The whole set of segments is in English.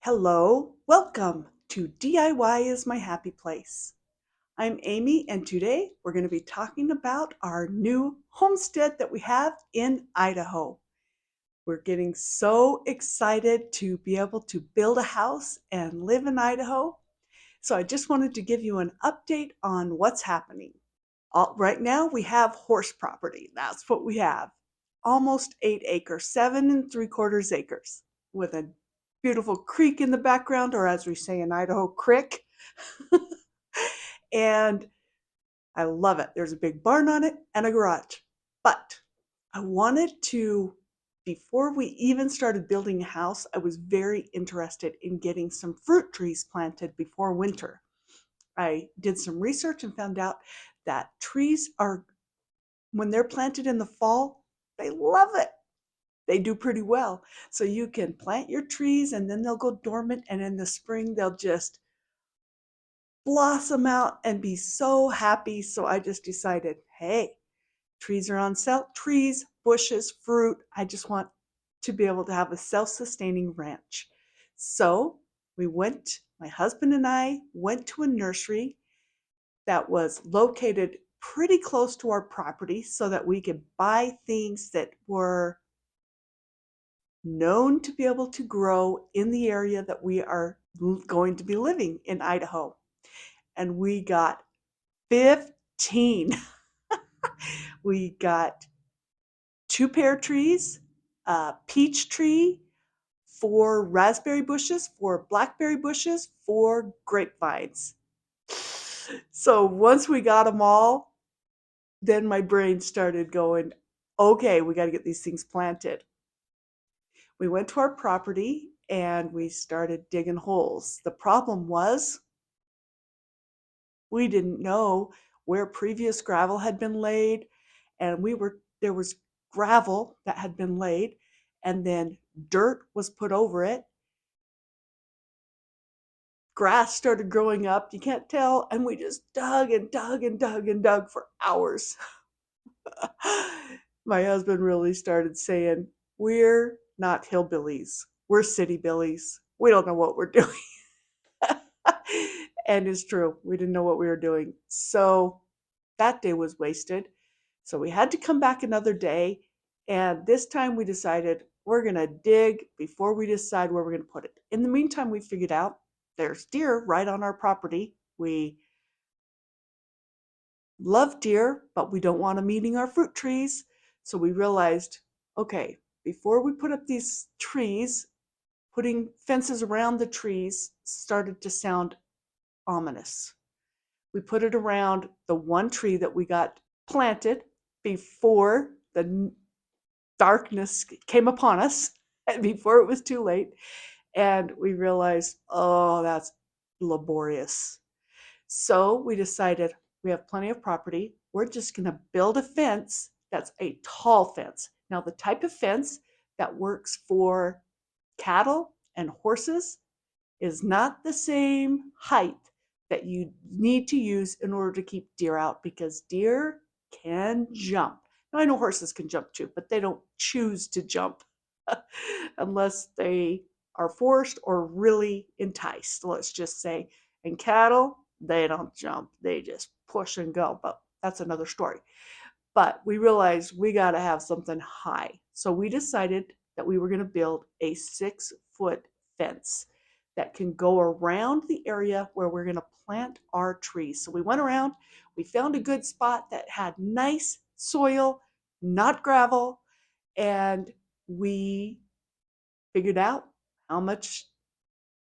Hello, welcome to DIY is my happy place. I'm Amy, and today we're going to be talking about our new homestead that we have in Idaho. We're getting so excited to be able to build a house and live in Idaho. So I just wanted to give you an update on what's happening. Right now we have horse property. That's what we have. Almost 8 acres, 7 3/4 acres, with a beautiful creek in the background, or as we say in Idaho, crick. And I love it. There's a big barn on it and a garage. But I wanted to, before we even started building a house, I was very interested in getting some fruit trees planted before winter. I did some research and found out that trees are, when they're planted in the fall, they love it. They do pretty well. So you can plant your trees and then they'll go dormant, and in the spring they'll just blossom out and be so happy. So I just decided, hey, trees are on sale. Trees, bushes, fruit. I just want to be able to have a self-sustaining ranch. So my husband and I went to a nursery that was located pretty close to our property so that we could buy things that were known to be able to grow in the area that we are going to be living in Idaho. And we got 15. We got 2 pear trees, a peach tree, 4 raspberry bushes, 4 blackberry bushes, 4 grapevines. So once we got them all, then my brain started going, okay, we got to get these things planted. We went to our property and we started digging holes. The problem was we didn't know where previous gravel had been laid, and there was gravel that had been laid, and then dirt was put over it. Grass started growing up, you can't tell, and we just dug and dug and dug and dug for hours. My husband really started saying, we're not hillbillies, we're city billies. We don't know what we're doing. And it's true, we didn't know what we were doing. So that day was wasted. So we had to come back another day. And this time we decided we're going to dig before we decide where we're going to put it. In the meantime, we figured out there's deer right on our property. We love deer, but we don't want them eating our fruit trees. So we realized, okay, before we put up these trees, putting fences around the trees started to sound ominous. We put it around the one tree that we got planted before the darkness came upon us, and before it was too late. And we realized, oh, that's laborious. So we decided we have plenty of property. We're just going to build a fence that's a tall fence. Now, the type of fence that works for cattle and horses is not the same height that you need to use in order to keep deer out, because deer can jump. Now, I know horses can jump too, but they don't choose to jump unless they are forced or really enticed, let's just say. And cattle, they don't jump, they just push and go, but that's another story. But we realized we got to have something high. So we decided that we were going to build a 6-foot fence that can go around the area where we're going to plant our trees. So we went around, we found a good spot that had nice soil, not gravel, and we figured out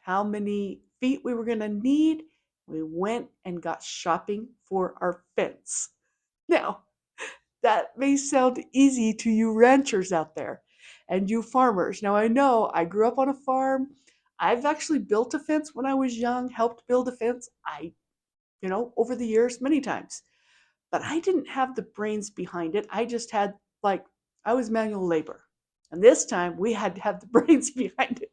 how many feet we were going to need. We went and got shopping for our fence. Now, that may sound easy to you ranchers out there and you farmers. Now, I know I grew up on a farm. I've actually built a fence when I was young, helped build a fence. Over the years, many times. But I didn't have the brains behind it. I just had, I was manual labor. And this time we had to have the brains behind it.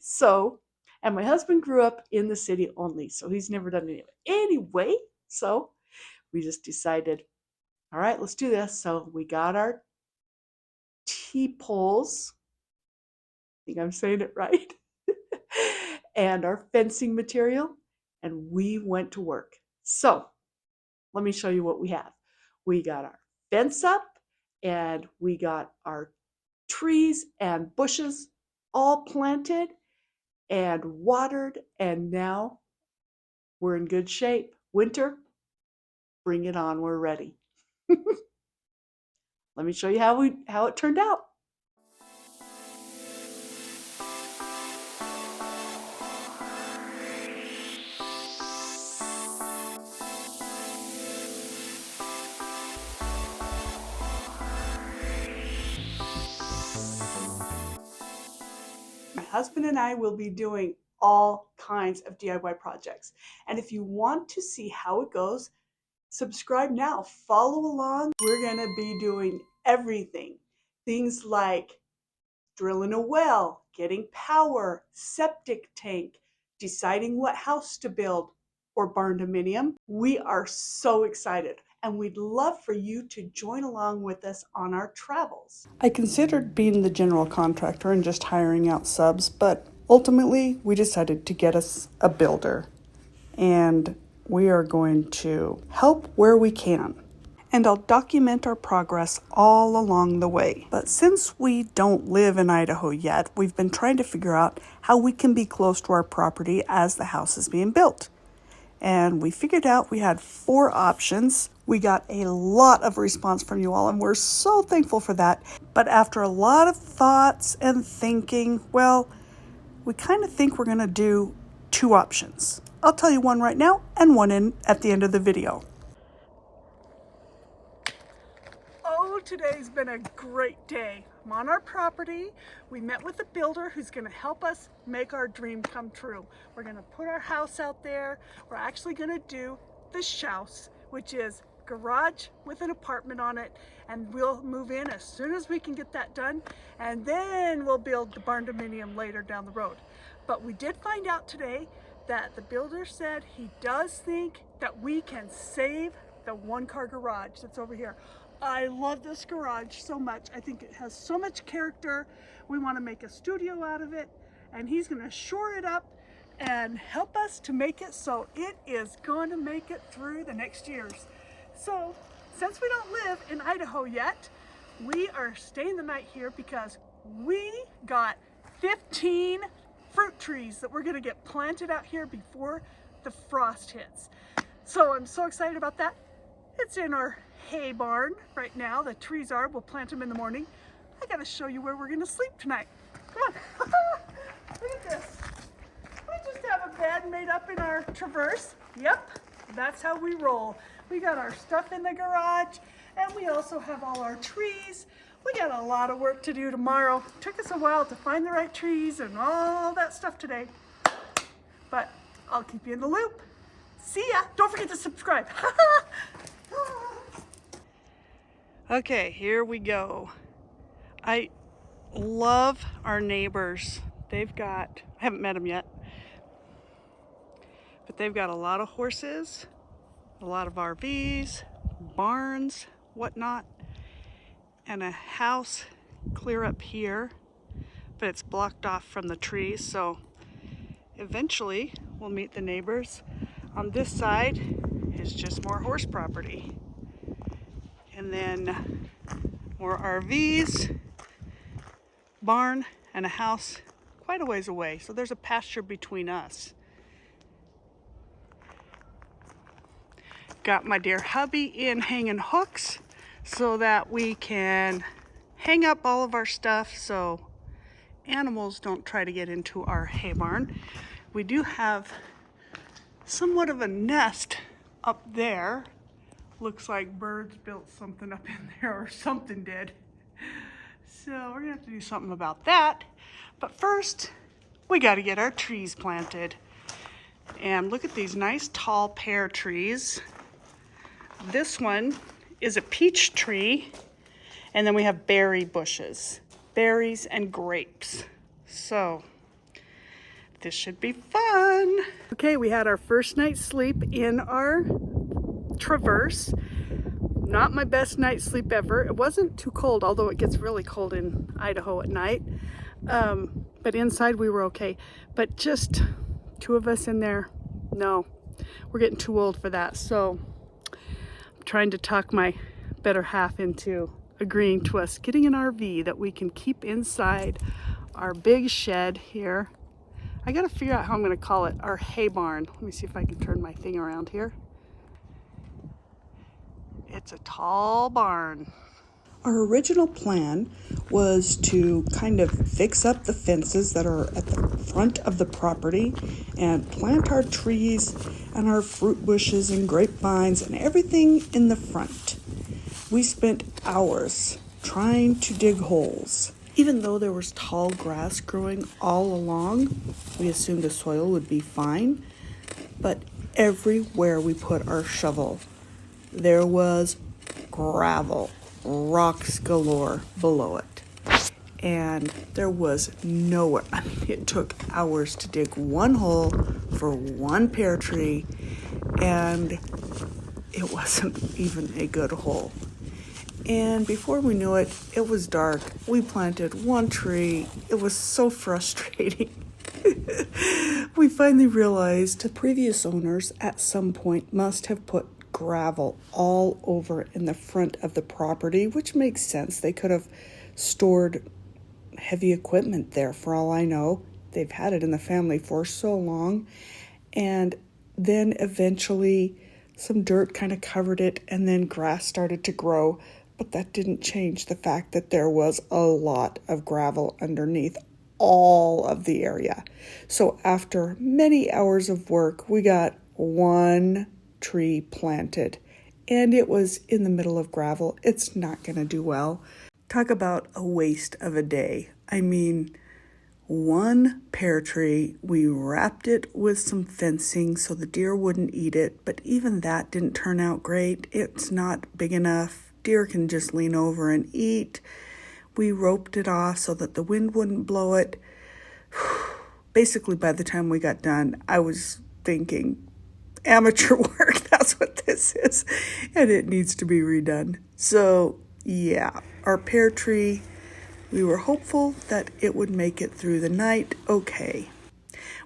So, and my husband grew up in the city only, so he's never done any of it. Anyway, so we just decided, all right, let's do this. So we got our T-poles. I think I'm saying it right. and our fencing material, and we went to work. So let me show you what we have. We got our fence up, and we got our trees and bushes all planted and watered, and now we're in good shape. Winter, bring it on, we're ready. Let me show you how it turned out. My husband and I will be doing all kinds of DIY projects. And if you want to see how it goes, subscribe now, follow along. We're going to be doing everything. Things like drilling a well, getting power, septic tank, deciding what house to build, or barndominium. We are so excited, and we'd love for you to join along with us on our travels. I considered being the general contractor and just hiring out subs, but ultimately we decided to get us a builder, and we are going to help where we can. And I'll document our progress all along the way. But since we don't live in Idaho yet, we've been trying to figure out how we can be close to our property as the house is being built. And we figured out we had 4 options. We got a lot of response from you all, and we're so thankful for that. But after a lot of thoughts and thinking, well, we kind of think we're going to do 2 options. I'll tell you one right now and one at the end of the video. Oh, today's been a great day. I'm on our property. We met with a builder who's going to help us make our dream come true. We're going to put our house out there. We're actually going to do the shouse, which is garage with an apartment on it, and we'll move in as soon as we can get that done, and then we'll build the barndominium later down the road. But we did find out today that the builder said he does think that we can save the 1-car garage that's over here. I love this garage so much. I think it has so much character. We want to make a studio out of it, and he's going to shore it up and help us to make it so it is going to make it through the next years. So since we don't live in Idaho yet, we are staying the night here because we got 15 fruit trees that we're going to get planted out here before the frost hits. So I'm so excited about that. It's in our hay barn right now. The trees are. We'll plant them in the morning. I got to show you where we're going to sleep tonight. Come on. Look at this. We just have a bed made up in our traverse. Yep, that's how we roll. We got our stuff in the garage, and we also have all our trees. We got a lot of work to do tomorrow. It took us a while to find the right trees and all that stuff today, but I'll keep you in the loop. See ya. Don't forget to subscribe. Okay, here we go. I love our neighbors. I haven't met them yet, but they've got a lot of horses, a lot of RVs, barns, whatnot, and a house clear up here, but it's blocked off from the trees, so eventually we'll meet the neighbors. On this side is just more horse property, and then more RVs, barn, and a house quite a ways away, so there's a pasture between us. Got my dear hubby in hanging hooks so that we can hang up all of our stuff so animals don't try to get into our hay barn. We do have somewhat of a nest up there. Looks like birds built something up in there, or something did. So we're gonna have to do something about that. But first, we gotta get our trees planted. And look at these nice tall pear trees. This one is a peach tree, and then we have berry bushes, berries and grapes. So this should be fun. Okay, we had our first night's sleep in our traverse. Not my best night's sleep ever. It wasn't too cold, although it gets really cold in Idaho at night. But inside we were okay. But just 2 of us in there, no, we're getting too old for that. So I'm trying to talk my better half into agreeing to us getting an RV that we can keep inside our big shed here. I gotta figure out how I'm gonna call it, our hay barn. Let me see if I can turn my thing around here. It's a tall barn. Our original plan was to kind of fix up the fences that are at the front of the property and plant our trees and our fruit bushes and grapevines and everything in the front. We spent hours trying to dig holes. Even though there was tall grass growing all along, we assumed the soil would be fine, but everywhere we put our shovel, there was gravel, rocks galore below it. And there was nowhere. I mean, it took hours to dig one hole for one pear tree, and it wasn't even a good hole. And before we knew it, it was dark. We planted one tree. It was so frustrating. We finally realized the previous owners at some point must have put gravel all over in the front of the property, which makes sense. They could have stored heavy equipment there for all I know. They've had it in the family for so long. And then eventually some dirt kind of covered it, and then grass started to grow. But that didn't change the fact that there was a lot of gravel underneath all of the area. So after many hours of work, we got one tree planted, and it was in the middle of gravel. It's not going to do well. Talk about a waste of a day. I mean, one pear tree, we wrapped it with some fencing so the deer wouldn't eat it, but even that didn't turn out great. It's not big enough. Deer can just lean over and eat. We roped it off so that the wind wouldn't blow it. Basically, by the time we got done, I was thinking, amateur work, that's what this is, and it needs to be redone. So, yeah, our pear tree, we were hopeful that it would make it through the night okay.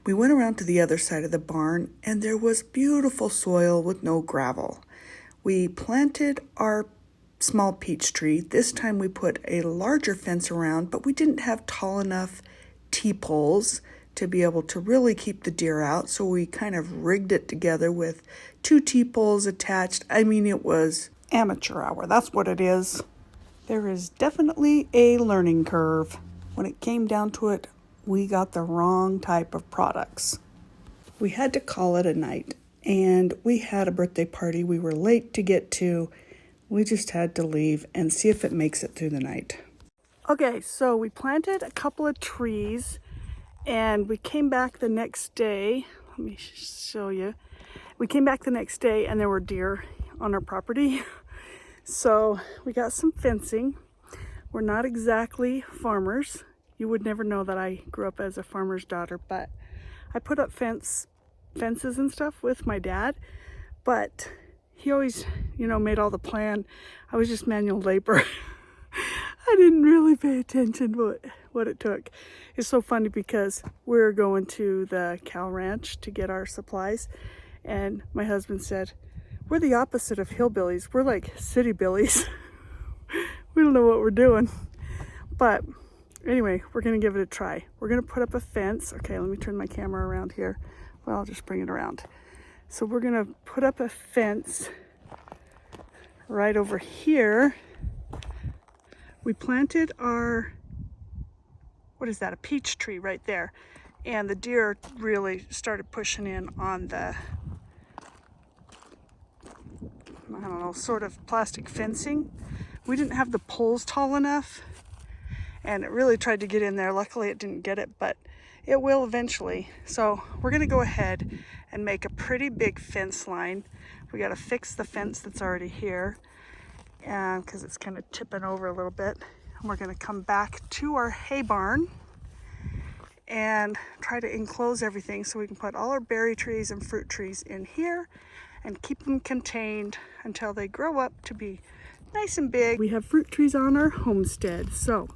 We went around to the other side of the barn, and there was beautiful soil with no gravel. We planted our small peach tree. This time we put a larger fence around, but we didn't have tall enough T-poles to be able to really keep the deer out, so we kind of rigged it together with 2 T-poles attached. I mean, it was amateur hour. That's what it is. There is definitely a learning curve. When it came down to it, we got the wrong type of products. We had to call it a night, and we had a birthday party we were late to get to. We just had to leave and see if it makes it through the night. Okay, so we planted a couple of trees, and we came back the next day. Let me show you. We came back the next day, and there were deer on our property. So we got some fencing. We're not exactly farmers. You would never know that I grew up as a farmer's daughter, but I put up fences and stuff with my dad, but he always, made all the plan. I was just manual labor. I didn't really pay attention to what it took. It's so funny because we're going to the cow ranch to get our supplies, and my husband said, we're the opposite of hillbillies. We're like city billies. We don't know what we're doing. But anyway, we're going to give it a try. We're going to put up a fence. Okay, let me turn my camera around here. Well, I'll just bring it around. So we're going to put up a fence right over here. We planted our, a peach tree right there. And the deer really started pushing in on the, sort of plastic fencing. We didn't have the poles tall enough, and it really tried to get in there. Luckily it didn't get it, but it will eventually. So we're going to go ahead and make a pretty big fence line. We got to fix the fence that's already here, and because it's kind of tipping over a little bit. And we're going to come back to our hay barn and try to enclose everything so we can put all our berry trees and fruit trees in here and keep them contained until they grow up to be nice and big. We have fruit trees on our homestead, so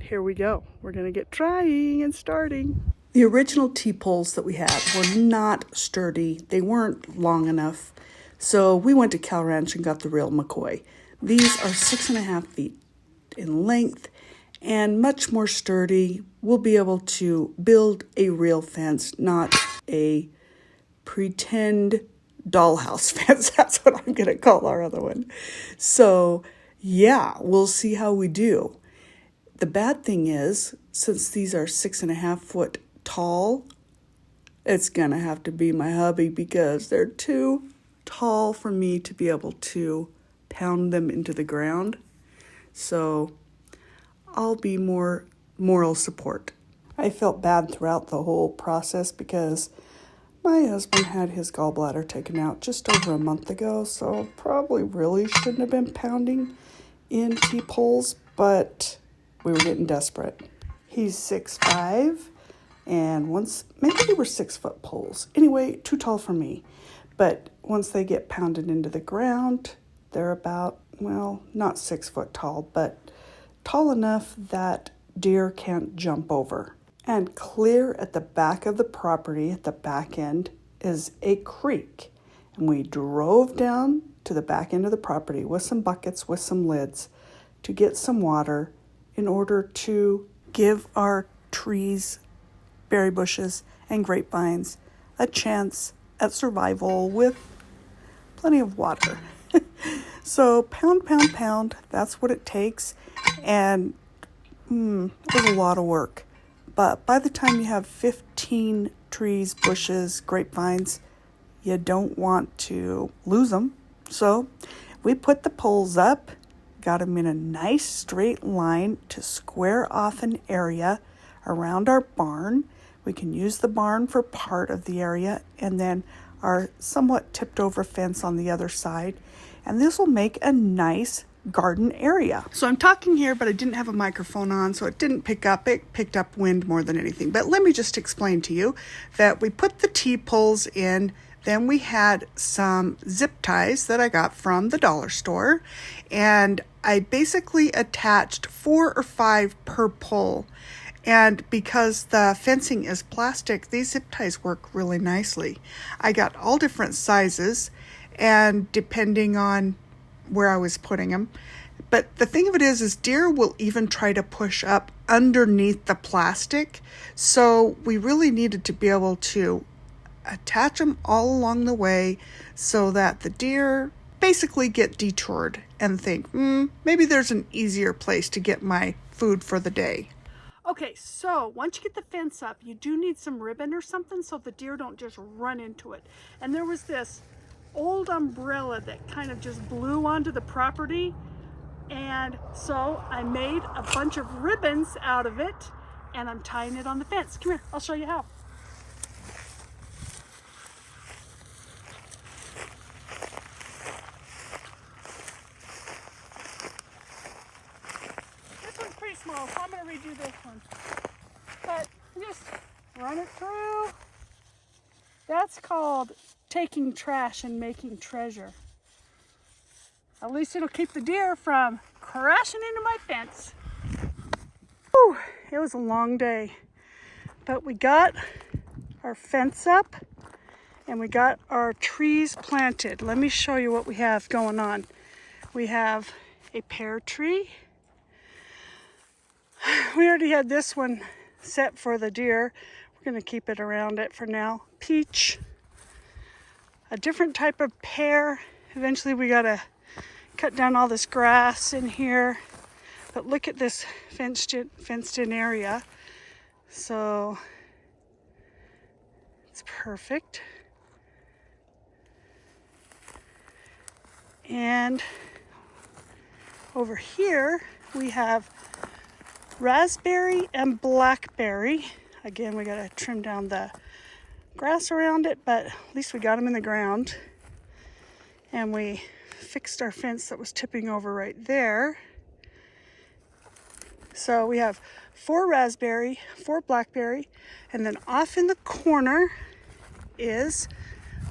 here we go. We're gonna get trying and starting. The original T-poles that we had were not sturdy. They weren't long enough. So we went to Cal Ranch and got the real McCoy. These are 6.5 feet in length and much more sturdy. We'll be able to build a real fence, not a pretend dollhouse fence. That's what I'm going to call our other one. So yeah, we'll see how we do. The bad thing is, since these are 6.5 foot tall, it's gonna have to be my hubby because they're too tall for me to be able to pound them into the ground. So I'll be more moral support. I felt bad throughout the whole process because my husband had his gallbladder taken out just over a month ago, so probably really shouldn't have been pounding in T-poles, but we were getting desperate. He's 6'5", and maybe they were 6 foot poles. Anyway, too tall for me. But once they get pounded into the ground, they're about, well, not 6 foot tall, but tall enough that deer can't jump over. And clear at the back of the property, at the back end, is a creek. And we drove down to the back end of the property with some buckets, with some lids, to get some water in order to give our trees, berry bushes, and grapevines a chance at survival with plenty of water. So pound, pound, pound, that's what it takes. And it was a lot of work. But by the time you have 15 trees, bushes, grapevines, you don't want to lose them. So we put the poles up, got them in a nice straight line to square off an area around our barn. We can use the barn for part of the area and then our somewhat tipped over fence on the other side. And this will make a nice garden area. So I'm talking here, but I didn't have a microphone on, so it didn't pick up. It picked up wind more than anything. But let me just explain to you that we put the T-poles in. Then we had some zip ties that I got from the dollar store. And I basically attached 4 or 5 per pole. And because the fencing is plastic, these zip ties work really nicely. I got all different sizes, and depending on where I was putting them. But the thing of it is deer will even try to push up underneath the plastic. So we really needed to be able to attach them all along the way so that the deer basically get detoured and think, maybe there's an easier place to get my food for the day. Okay, so once you get the fence up, you do need some ribbon or something so the deer don't just run into it. And there was this old umbrella that kind of just blew onto the property. And so I made a bunch of ribbons out of it and I'm tying it on the fence. Come here, I'll show you how. Small, so I'm going to redo this one. But just run it through. That's called taking trash and making treasure. At least it'll keep the deer from crashing into my fence. Whew, it was a long day. But we got our fence up and we got our trees planted. Let me show you what we have going on. We have a pear tree. We already had this one set for the deer. We're going to keep it around it for now. Peach, a different type of pear. Eventually we got to cut down all this grass in here. But look at this fenced in area. So it's perfect. And over here we have raspberry and blackberry. Again, we got to trim down the grass around it, but at least we got them in the ground. And we fixed our fence that was tipping over right there. So we have 4 raspberry, 4 blackberry, and then off in the corner is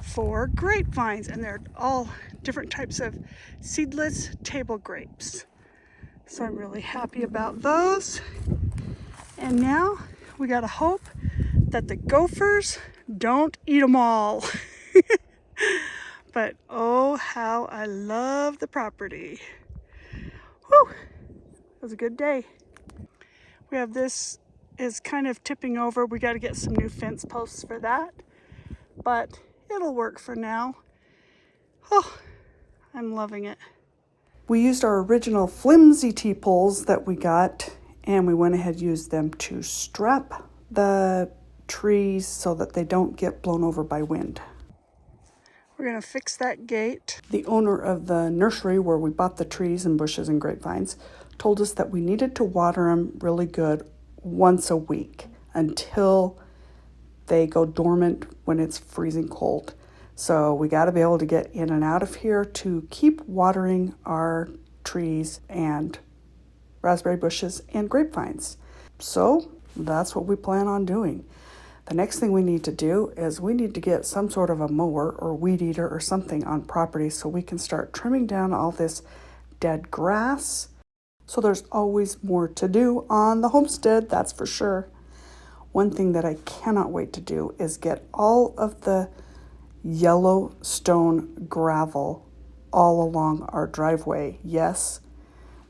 4 grapevines, and they're all different types of seedless table grapes. So I'm really happy about those. And now we gotta hope that the gophers don't eat them all. But oh, how I love the property. Whew, it was a good day. We have this is kind of tipping over. We got to get some new fence posts for that, but it'll work for now. Oh, I'm loving it. We used our original flimsy T-poles that we got, and we went ahead and used them to strap the trees so that they don't get blown over by wind. We're going to fix that gate. The owner of the nursery where we bought the trees and bushes and grapevines told us that we needed to water them really good once a week until they go dormant when it's freezing cold. So we got to be able to get in and out of here to keep watering our trees and raspberry bushes and grapevines. So that's what we plan on doing. The next thing we need to do is we need to get some sort of a mower or weed eater or something on property so we can start trimming down all this dead grass. So there's always more to do on the homestead, that's for sure. One thing that I cannot wait to do is get all of the yellow stone gravel all along our driveway. Yes,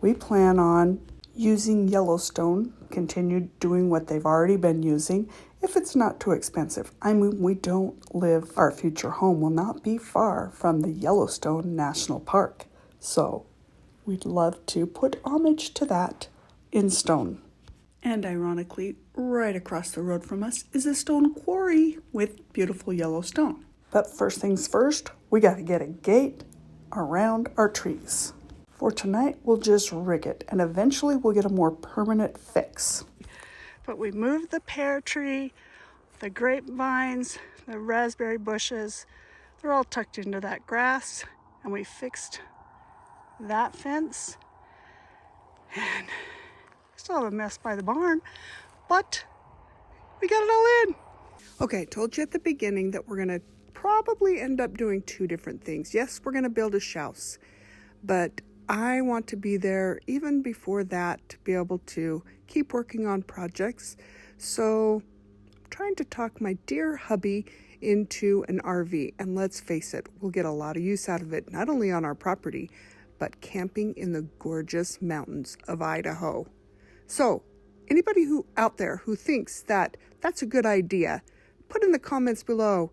we plan on using Yellowstone, continue doing what they've already been using, if it's not too expensive. I mean, we don't live, our future home will not be far from the Yellowstone National Park. So we'd love to put homage to that in stone. And ironically, right across the road from us is a stone quarry with beautiful yellow stone. But first things first, we got to get a gate around our trees. For tonight, we'll just rig it, and eventually we'll get a more permanent fix. But we moved the pear tree, the grapevines, the raspberry bushes. They're all tucked into that grass, and we fixed that fence. And still have a mess by the barn, but we got it all in. Okay, told you at the beginning that we're gonna probably end up doing two different things. Yes, we're gonna build a house, but I want to be there even before that to be able to keep working on projects. So I'm trying to talk my dear hubby into an RV, and let's face it, we'll get a lot of use out of it, not only on our property, but camping in the gorgeous mountains of Idaho. So anybody who out there who thinks that that's a good idea, put in the comments below,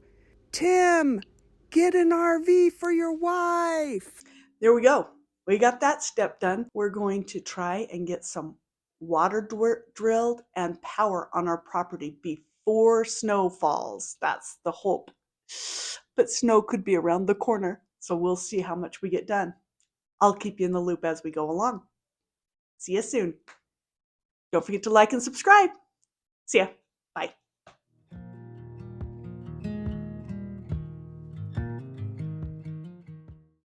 Tim, get an RV for your wife. There we go. We got that step done. We're going to try and get some water drilled and power on our property before snow falls. That's the hope. But snow could be around the corner, so we'll see how much we get done. I'll keep you in the loop as we go along. See you soon. Don't forget to like and subscribe. See ya. Bye.